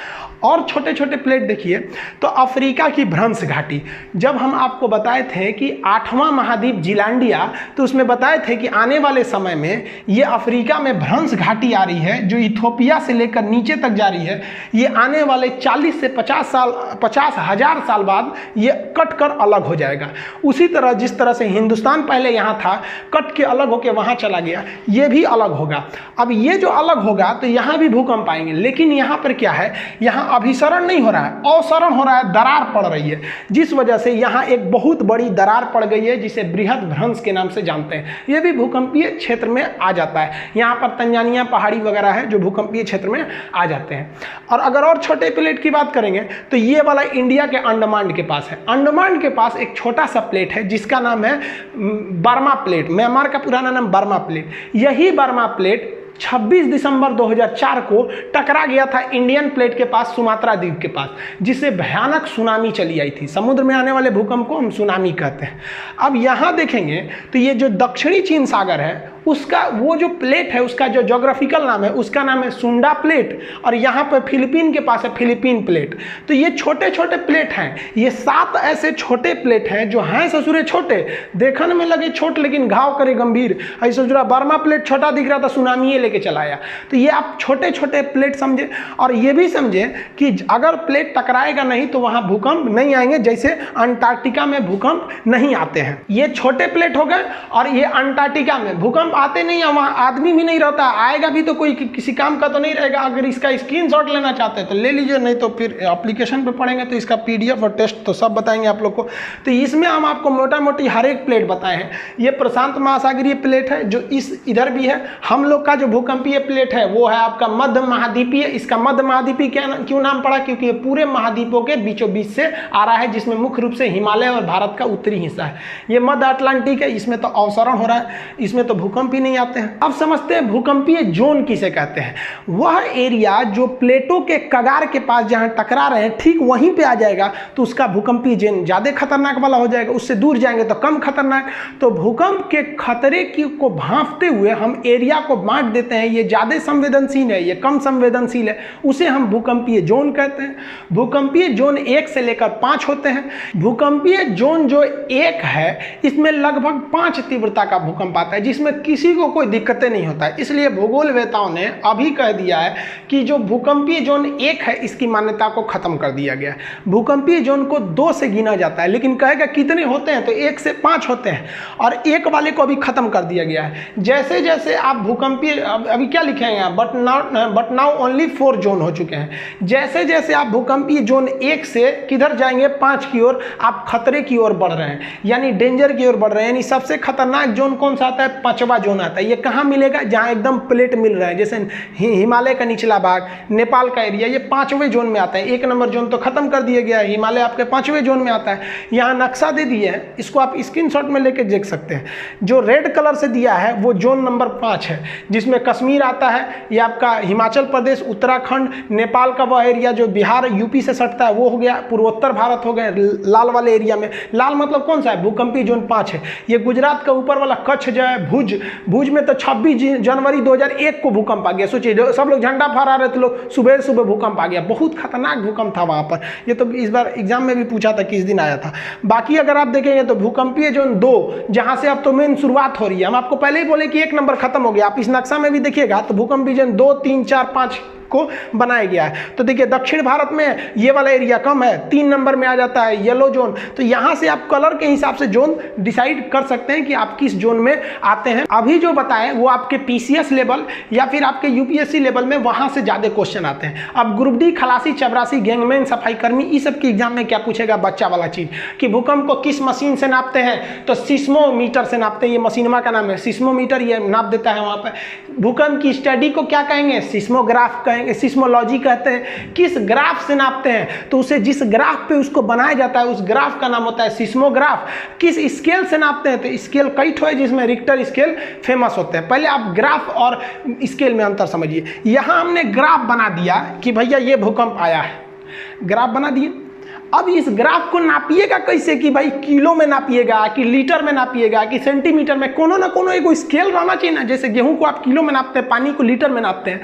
और छोटे छोटे प्लेट देखिए, तो अफ्रीका की भ्रंश घाटी, जब हम आपको बताए थे कि 8वां महाद्वीप जिलांडिया, तो उसमें बताए थे कि आने वाले समय में ये अफ्रीका में भ्रंश घाटी आ रही है जो इथोपिया से लेकर नीचे तक जा रही है। ये आने वाले 40 से 50,000 साल बाद ये कट कर अलग हो जाएगा। उसी तरह जिस तरह से हिंदुस्तान पहले यहाँ था, कट के अलग होकर वहाँ चला गया, ये भी अलग होगा। अब ये जो अलग होगा तो यहाँ भी भूकंप आएंगे, लेकिन यहाँ पर क्या है, यहाँ अभिसरण नहीं हो रहा है, अवसरण हो रहा है, दरार पड़ रही है, जिस वजह से यहाँ एक बहुत बड़ी दरार पड़ गई है जिसे बृहद भ्रंश के नाम से जानते हैं। ये भी भूकंपीय क्षेत्र में आ जाता है। यहाँ पर तंजानिया पहाड़ी वगैरह है जो भूकंपीय क्षेत्र में आ जाते हैं। और अगर और छोटे प्लेट की बात करेंगे तो ये वाला इंडिया के अंडमान के पास है। अंडमान के पास एक छोटा सा प्लेट है जिसका नाम है बर्मा प्लेट। म्यांमार का पुराना नाम बर्मा प्लेट। यही बर्मा प्लेट 26 दिसंबर 2004 को टकरा गया था इंडियन प्लेट के पास, सुमात्रा द्वीप के पास, जिससे भयानक सुनामी चली आई थी। समुद्र में आने वाले भूकंप को हम सुनामी कहते हैं। अब यहाँ देखेंगे तो ये जो दक्षिणी चीन सागर है उसका वो जो प्लेट है उसका जो ज्योग्राफिकल नाम है उसका नाम है सुंडा प्लेट, और यहाँ पर फिलीपीन के पास है फिलीपीन प्लेट। तो ये छोटे छोटे प्लेट हैं, ये 7 ऐसे छोटे प्लेट हैं जो हैं ससुरे छोटे, देखने में लगे छोटे लेकिन घाव करे गंभीर। ऐसे ससुरा बर्मा प्लेट छोटा दिख रहा था, सुनामी लेके चला आया। तो ये आप छोटे छोटे प्लेट समझे, और ये भी समझे कि अगर प्लेट टकराएगा नहीं तो वहाँ भूकंप नहीं आएंगे, जैसे अंटार्कटिका में भूकंप नहीं आते हैं। ये छोटे प्लेट हो गए, और ये अंटार्कटिका में भूकंप आते नहीं है, वहाँ आदमी भी नहीं रहता, आएगा भी तो कोई किसी काम का तो नहीं रहेगा। अगर इसका स्क्रीनशॉट लेना चाहते हैं तो ले लीजिए, नहीं तो फिर एप्लीकेशन पे पढ़ेंगे तो इसका PDF और टेस्ट तो सब बताएंगे आप लोग को। तो इसमें हम आपको मोटा मोटी हर एक प्लेट बताए हैं। ये प्रशांत महासागरीय प्लेट है जो इधर भी है। हम लोग का जो भूकंपीय प्लेट है वो है आपका मध्य महाद्वीपीय। इसका मध्य महाद्वीपीय क्यों नाम पड़ा? क्योंकि ये पूरे महाद्वीपों के बीचों बीच से आ रहा है, जिसमें मुख्य रूप से हिमालय और भारत का उत्तरी हिस्सा है। ये मध्य अटलांटिक है, इसमें तो अवसरण हो रहा है, इसमें तो भूकंप ही नहीं आते हैं। अब समझते हैं भूकंपीय जोन किसे कहते हैं। वह एरिया जो प्लेटों के कगार के पास जहां टकरा रहे हैं ठीक वहीं पे आ जाएगा तो उसका भूकंपीय जोन ज्यादा खतरनाक वाला हो जाएगा, उससे दूर जाएंगे तो कम खतरनाक। तो भूकंप के खतरे को भांपते हुए हम एरिया को बांट देते हैं, ये ज्यादा संवेदनशील है, ये कम संवेदनशील है, उसे हम भूकंपीय जोन कहते हैं। भूकंपीय जोन 1 से लेकर 5 होते हैं। भूकंपीय जोन जो 1 है इसमें लगभग 5 तीव्रता का भूकंप आता है, जिसमें किसी को कोई दिक्कतें नहीं होता है। इसलिए भूगोलवेताओं ने अभी कह दिया है कि जो भूकंपीय जोन 1 है इसकी मान्यता को खत्म कर दिया गया है। भूकंपीय जोन को 2 से गिना जाता है, लेकिन कहेगा कितने होते हैं तो 1 से 5 होते हैं, और 1 वाले को अभी खत्म कर दिया गया है। जैसे जैसे आप भूकंपीय अभी क्या लिखेंगे आप, बट नाउ ओनली 4 जोन हो चुके हैं। जैसे जैसे आप भूकंपीय जोन 1 से किधर जाएंगे 5 की ओर, आप खतरे की ओर बढ़ रहे हैं, यानी डेंजर की ओर बढ़ रहे हैं। यानी सबसे खतरनाक जोन कौन सा आता है? 5वां जोन आता है। ये कहाँ मिलेगा? जहाँ एकदम प्लेट मिल रहा है, जैसे हिमालय का निचला भाग, नेपाल का एरिया, ये 5वें जोन में आता है। 1 नंबर जोन तो खत्म कर दिया गया है, हिमालय आपके 5वें जोन में आता है। यहाँ नक्शा दे दिए है, इसको आप स्क्रीनशॉट में लेके देख सकते हैं। जो रेड कलर से दिया है वो जोन नंबर 5 है, जिसमें कश्मीर आता है, ये आपका हिमाचल प्रदेश, उत्तराखंड, नेपाल का वह एरिया जो बिहार यूपी से सटता है वो हो गया, पूर्वोत्तर भारत हो गए लाल वाले एरिया में। लाल मतलब कौन सा है? भूकंपीय जोन 5 है। ये गुजरात का ऊपर वाला कच्छ जो है, भुज में तो 26 जनवरी 2001 को भूकंप आ गया। सोचिए सब लोग झंडा फहरा रहे थे, लोग सुबह सुबह भूकंप आ गया। बहुत खतरनाक भूकंप था वहां पर। ये तो इस बार एग्जाम में भी पूछा था किस दिन आया था। बाकी अगर आप देखेंगे तो भूकंपीय जोन 2, जहां से अब तो मेन शुरुआत हो रही है। हम आपको पहले ही बोले कि 1 नंबर खत्म हो गया, आप इस नक्शा में भी देखिएगा तो भूकंपीय जोन 2, 3, 4, 5 को बनाया गया है। तो देखिए दक्षिण भारत में ये वाला एरिया कम है, 3 नंबर में आ जाता है येलो जोन। तो यहां से आप कलर के हिसाब से जोन डिसाइड कर सकते हैं कि आप किस जोन में आते हैं। अभी जो बताएं वो आपके PCS लेवल या फिर आपके UPSC लेवल में वहां से ज्यादा क्वेश्चन आते हैं। अब ग्रुप डी, खलासी, चपरासी, गैंगमैन, सफाई कर्मी, इस सब के एग्जाम में क्या पूछेगा? बच्चा वाला चीज कि भूकंप को किस मशीन से नापते हैं? तो सिस्मोमीटर से नापते हैं। ये मशीनमा का नाम है सिस्मोमीटर, ये नाप देता है वहां पर। भूकंप की स्टडी को क्या कहेंगे? सिस्मोग्राफ कहेंगे, सिस्मोलॉजी कहते हैं। किस ग्राफ से नापते हैं? तो उसे जिस ग्राफ पे उसको बनाया जाता है उस ग्राफ का नाम होता है सिस्मोग्राफ। किस स्केल से नापते हैं? तो स्केल कई ठो है, जिसमें रिक्टर स्केल फेमस होते हैं। पहले आप ग्राफ और स्केल में अंतर समझिए। यहां हमने ग्राफ बना दिया कि भैया ये भूकंप आया है, ग्राफ बना दिए। अब इस ग्राफ को नापिएगा कैसे? कि भाई किलो में नापिएगा कि लीटर में नापिएगा कि सेंटीमीटर में? कोनो ना कोनो एक स्केल रहना चाहिए ना। जैसे गेहूं को आप किलो में नापते हैं, पानी को लीटर में नापते हैं,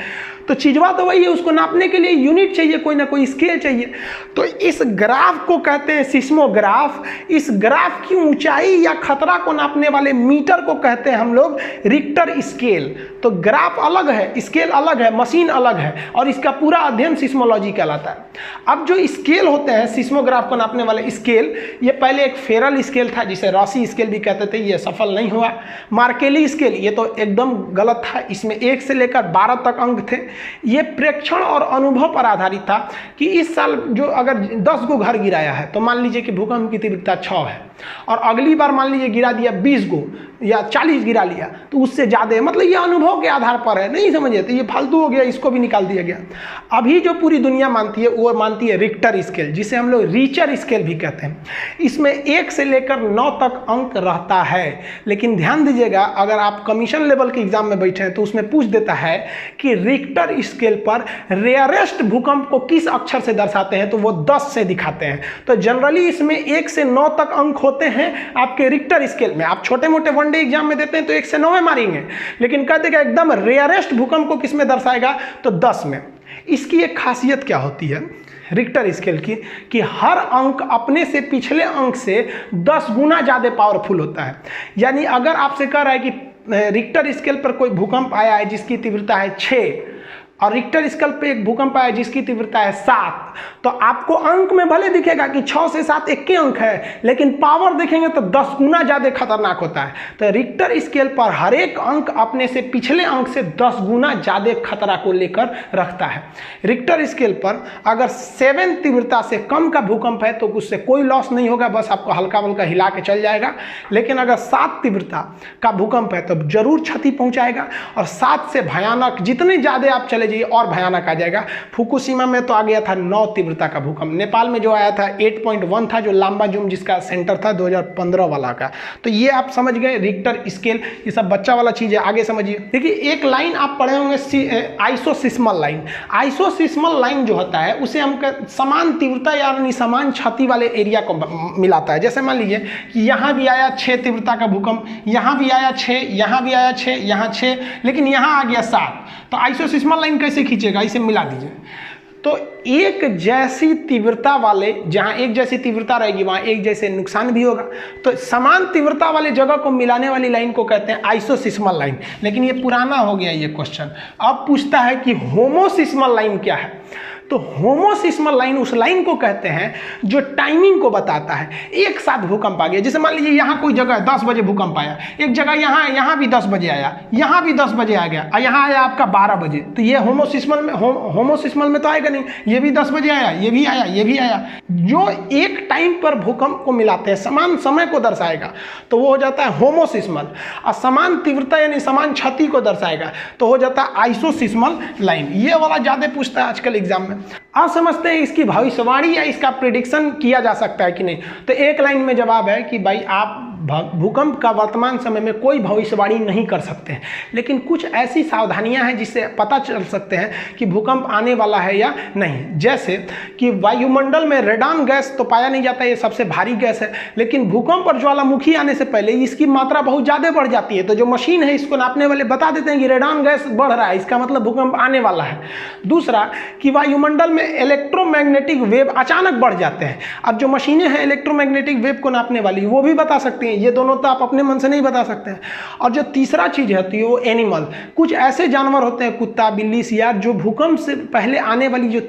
तो चीजवा तो वही है, उसको नापने के लिए यूनिट चाहिए, कोई ना कोई स्केल चाहिए। तो इस ग्राफ को कहते हैं सिस्मोग्राफ। इस ग्राफ की ऊंचाई या खतरा को नापने वाले मीटर को कहते हैं हम लोग रिक्टर स्केल। तो ग्राफ अलग है, स्केल अलग है, मशीन अलग है, और इसका पूरा अध्ययन सिस्मोलॉजी कहलाता है। अब जो स्केल होते हैं सिस्मोग्राफ को नापने वाले स्केल, ये पहले एक फेरल स्केल था जिसे रॉसी स्केल भी कहते थे, ये सफल नहीं हुआ। मार्केली स्केल, ये तो एकदम गलत था, इसमें 1 से लेकर 12 तक अंक थे। ये प्रेक्षण और अनुभव पर आधारित था कि इस साल जो अगर 10 गो घर गिराया है तो मान लीजिए कि भूकंप की तीव्रता 6 है, और अगली बार मान लीजिए गिरा दिया 20 गो या 40 गिरा लिया तो उससे ज़्यादा है। मतलब ये अनुभव के आधार पर है, नहीं समझे तो ये फालतू हो गया, इसको भी निकाल दिया गया। अभी जो पूरी दुनिया मानती है वो मानती है रिक्टर स्केल, जिसे हम लोग रीचर स्केल भी कहते हैं। इसमें 1 से लेकर 9 तक अंक रहता है। लेकिन ध्यान दीजिएगा, अगर आप कमीशन लेवल के एग्जाम में बैठे हैं तो उसमें पूछ देता है कि रिक्टर स्केल पर रेयरेस्ट भूकंप को किस अक्षर से दर्शाते हैं, तो वो 10 से दिखाते हैं। तो जनरली इसमें 1 से 9 तक अंक होते हैं आपके रिक्टर स्केल में। आप छोटे मोटे वनडे एग्जाम में देते हैं तो 1 से 9 में मारेंगे, लेकिन कहते हैं एकदम रेयरेस्ट भूकंप को किस में दर्शाएगा, तो 10 में। इसकी एक खासियत क्या होती है रिक्टर स्केल की, कि हर अंक अपने से पिछले अंक से 10 गुना ज़्यादा पावरफुल होता है। यानी अगर आपसे कह रहा है कि रिक्टर स्केल पर कोई भूकंप आया है जिसकी तीव्रता है 6, और रिक्टर स्केल पे एक भूकंप आया जिसकी तीव्रता है 7, तो आपको अंक में भले दिखेगा कि 6 से 7 एक ही अंक है, लेकिन पावर देखेंगे तो 10 गुना ज़्यादा खतरनाक होता है। तो रिक्टर स्केल पर हर एक अंक अपने से पिछले अंक से 10 गुना ज़्यादा खतरा को लेकर रखता है। रिक्टर स्केल पर अगर 7 तीव्रता से कम का भूकंप है तो उससे कोई लॉस नहीं होगा, बस आपको हल्का हल्का हिला के चल जाएगा। लेकिन अगर 7 तीव्रता का भूकंप है तो जरूर क्षति पहुंचाएगा, और 7 से भयानक जितने ज़्यादा आप चले जाइए और भयानक आ जाएगा। फुकुशिमा में तो आ गया था 9 तीव्रता का भूकंप। नेपाल में जो आया था 8.1 था, जो लांबा जूम जिसका सेंटर था 2015 वाला का। तो ये आप समझ गए रिक्टर स्केल, ये सब बच्चा वाला चीज़ है, आगे समझिए। देखिए एक लाइन आप पढ़े होंगे आइसोसिस्मल लाइन। आइसोसिस्मल लाइन जो होता है उसे हम समान तीव्रता यानी समान क्षति वाले एरिया को मिलाता है। जैसे मान लीजिए कि यहाँ भी आया 6 तीव्रता का भूकंप, यहाँ भी आया 6, यहाँ भी आया 6, यहाँ 6, लेकिन यहाँ आ गया 7। तो आइसोसिस्मल लाइन कैसे खींचेगा, इसे मिला दीजिए। तो एक जैसी तीव्रता वाले, जहाँ एक जैसी तीव्रता रहेगी वहाँ एक जैसे नुकसान भी होगा। तो समान तीव्रता वाले जगह को मिलाने वाली लाइन को कहते हैं आइसोसिस्मल लाइन। लेकिन ये पुराना हो गया ये क्वेश्चन। अब पूछता है कि होमोसिस्मल लाइन क्या है। तो होमोसिस्मल लाइन उस लाइन को कहते हैं जो टाइमिंग को बताता है। एक साथ भूकंप आ गया, जैसे मान लीजिए यहाँ कोई जगह 10 बजे भूकंप आया, एक जगह यहाँ भी 10 बजे आया, यहाँ भी 10 बजे आ गया, और यहाँ आया आपका 12 बजे। तो ये होमोसिस्मल में तो आएगा नहीं, ये भी 10 बजे आया, ये भी आया, ये भी आया। जो एक टाइम पर भूकंप को मिलाते हैं, समान समय को दर्शाएगा, तो वो हो जाता है होमोसिस्मल। और समान तीव्रता यानी समान क्षति को दर्शाएगा तो हो जाता है आइसोसिस्मल लाइन। ये वाला ज्यादा पूछता है आजकल एग्जाम में। आप समझते हैं इसकी भविष्यवाणी या इसका प्रेडिक्शन किया जा सकता है कि नहीं। तो एक लाइन में जवाब है कि भाई आप भूकंप का वर्तमान समय में कोई भविष्यवाणी नहीं कर सकते हैं, लेकिन कुछ ऐसी सावधानियां हैं जिससे पता चल सकते हैं कि भूकंप आने वाला है या नहीं। जैसे कि वायुमंडल में रेडान गैस तो पाया नहीं जाता, ये सबसे भारी गैस है, लेकिन भूकंप और ज्वालामुखी आने से पहले इसकी मात्रा बहुत ज़्यादा बढ़ जाती है। तो जो मशीन है इसको नापने वाले बता देते हैं कि रेडान गैस बढ़ रहा है, इसका मतलब भूकंप आने वाला है। दूसरा कि वायुमंडल में इलेक्ट्रोमैग्नेटिक वेव अचानक बढ़ जाते हैं। अब जो मशीनें हैं इलेक्ट्रोमैग्नेटिक वेव को नापने वाली, वो भी बता सकती हैं। ये दोनों तो आप अपने मन से नहीं बता सकते हैं। और जो तीसरा चीज होती है वो एनिमल, कुछ ऐसे जानवर होते हैं, कुत्ता, बिल्ली, सियार, जो भूकंप से पहले आने वाली जो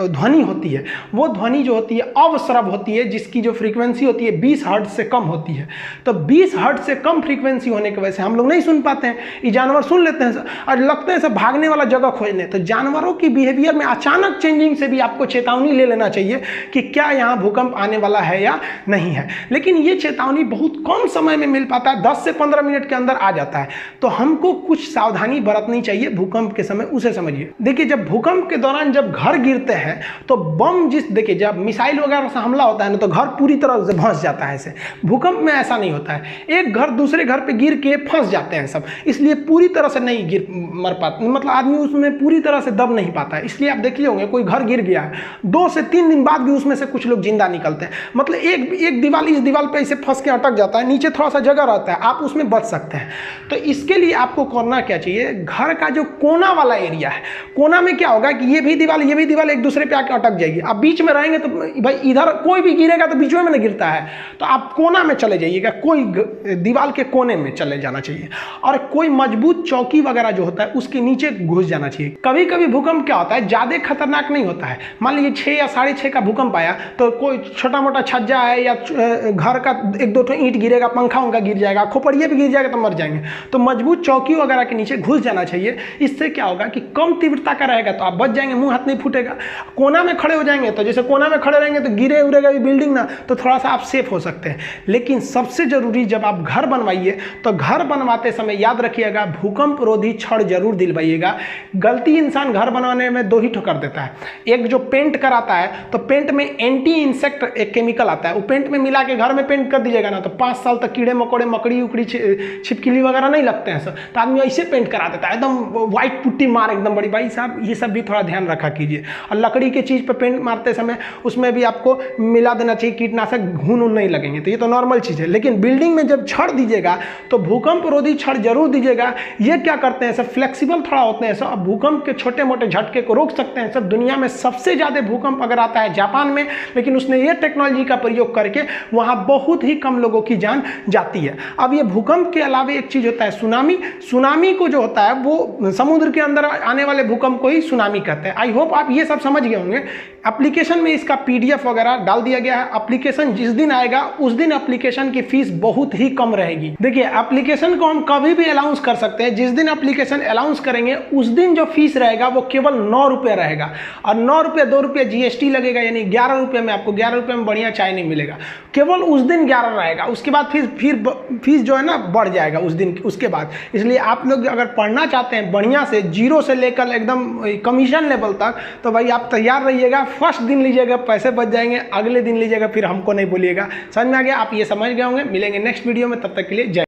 ध्वनि होती है, वो ध्वनि जो होती है अवश्रव होती है, जिसकी जो फ्रीक्वेंसी होती है 20 हर्ट्ज से कम होती है। तो 20 हर्ट्ज से कम फ्रीक्वेंसी होने की वजह से हम लोग नहीं सुन पाते हैं, ये जानवर सुन लेते हैं और लगते हैं सब भागने वाला जगह खोजने। तो जानवरों की बिहेवियर में अचानक चेंजिंग से भी आपको चेतावनी ले लेना चाहिए कि क्या यहाँ भूकंप आने वाला है या नहीं है। लेकिन ये चेतावनी बहुत कम समय में मिल पाता है, 10 से 15 मिनट के अंदर आ जाता है। तो हमको कुछ सावधानी बरतनी चाहिए भूकंप के समय, उसे समझिए। देखिए जब भूकंप के दौरान जब घर गिरते हैं तो बम देखिए जब मिसाइल वगैरह से हमला होता है ना, तो घर पूरी तरह से फंस जाता है। ऐसे भूकंप में ऐसा नहीं होता है, एक घर दूसरे घर पे गिर के फंस जाते हैं सब, इसलिए पूरी तरह से नहीं मर पाते, मतलब आदमी उसमें पूरी तरह से दब नहीं पाता है। इसलिए आप देखिए होंगे कोई घर गिर गया है, 2 से 3 दिन बाद भी उसमें से कुछ लोग जिंदा निकलते हैं। मतलब एक दीवार इस दीवार पे ऐसे फंस के अटक जाता है, नीचे थोड़ा सा जगह रहता है, आप उसमें बच सकते हैं। तो इसके लिए आपको करना क्या चाहिए, घर का जो कोना वाला एरिया है, कोना में क्या होगा कि ये भी दीवार एक दूसरे पे आके अटक जाएगी। आप बीच में रहेंगे तो भाई इधर कोई भी गिरेगा तो बीच में ना गिरता है, तो आप कोना में चले जाइएगा, कोई दीवार के कोने में चले जाना चाहिए। और कोई मजबूत चौकी वगैरह जो होता है उसके नीचे घुस जाना चाहिए। कभी कभी भूकंप क्या होता है, ज्यादा खतरनाक नहीं होता है। मान लीजिए 6 या 6.5 का भूकंप आया तो कोई छोटा मोटा छज्जा है या घर का 1-2 ईंट गिरेगा, पंखा उनका गिर जाएगा, खोपड़िया भी गिर जाएगा तो मर जाएंगे। तो मजबूत चौकी वगैरह के नीचे घुस जाना चाहिए। इससे क्या होगा कि कम तीव्रता का रहेगा तो आप बच जाएंगे, मुंह हाथ नहीं फूटेगा। कोना में खड़े हो जाएंगे तो जैसे कोना में खड़े रहेंगे तो गिरे उड़ेगा बिल्डिंग ना, तो थोड़ा सा आप सेफ हो सकते हैं। लेकिन सबसे जरूरी जब आप घर बनवाइए तो घर बनवाते समय याद रखिएगा भूकंप रोधी छड़ जरूर दिलवाइएगा। गलती इंसान घर बनवाने में 2 ही ठोकर देता है। एक जो पेंट कराता है तो पेंट में एंटी इंसेक्ट एक केमिकल आता है, वो पेंट में मिला के घर में पेंट कर दीजिएगा ना, तो 5 साल तक कीड़े मकोड़े, मकड़ी उकड़ी, छिपकली वगैरह नहीं लगते हैं सर। तो आदमी ऐसे पेंट करा देता है, एकदम व्हाइट पुट्टी मार एकदम बड़ी। भाई साहब ये सब भी थोड़ा ध्यान रखा कीजिए। और लकड़ी के चीज़ पर पेंट मारते समय उसमें भी आपको मिला देना चाहिए कीटनाशक, घून उन नहीं लगेंगे, तो ये तो नॉर्मल चीज़ है। लेकिन बिल्डिंग में जब छड़ दीजिएगा तो भूकंप रोधी छड़ जरूर दीजिएगा। ये क्या करते हैं सब, फ्लेक्सिबल थोड़ा होते हैं सब, भूकंप के छोटे मोटे झटके को रोक सकते हैं सब। दुनिया में सबसे ज़्यादा भूकंप अगर आता है जापान में, लेकिन उसने ये टेक्नोलॉजी का प्रयोग करके वहाँ बहुत ही कम लोग लोगों की जान जाती है। अब ये भूकंप के अलावा एक चीज़ होता है सुनामी। सुनामी को जो होता है वो समुद्र के अंदर आने वाले भूकंप को ही सुनामी कहते हैं। आई होप आप ये सब समझ गए होंगे। एप्लीकेशन में इसका PDF वगैरह डाल दिया गया है। एप्लीकेशन जिस दिन आएगा उस दिन एप्लीकेशन की फीस बहुत ही कम रहेगी। देखिए, एप्लीकेशन को हम कभी भी अनाउंस कर सकते हैं। जिस दिन एप्लीकेशन अनाउंस करेंगे उस दिन जो फीस रहेगा वो केवल 9 रुपये रहेगा, और 9 रुपये 2 रुपये GST लगेगा, यानी 11 रुपये में आपको 11 रुपये में बढ़िया चाय नहीं मिलेगा। केवल उस दिन 11 रहेगा, उसके बाद फिर फीस जो है ना बढ़ जाएगा उस दिन उसके बाद। इसलिए आप लोग अगर पढ़ना चाहते हैं बढ़िया से, जीरो से लेकर एकदम कमीशन लेवल तक, तो भाई आप तैयार रहिएगा। फर्स्ट दिन लीजिएगा, पैसे बच जाएंगे, अगले दिन लीजिएगा फिर हमको नहीं बोलिएगा। समझ में आ गया? आप ये समझ गए होंगे। मिलेंगे नेक्स्ट वीडियो में, तब तक के लिए जय।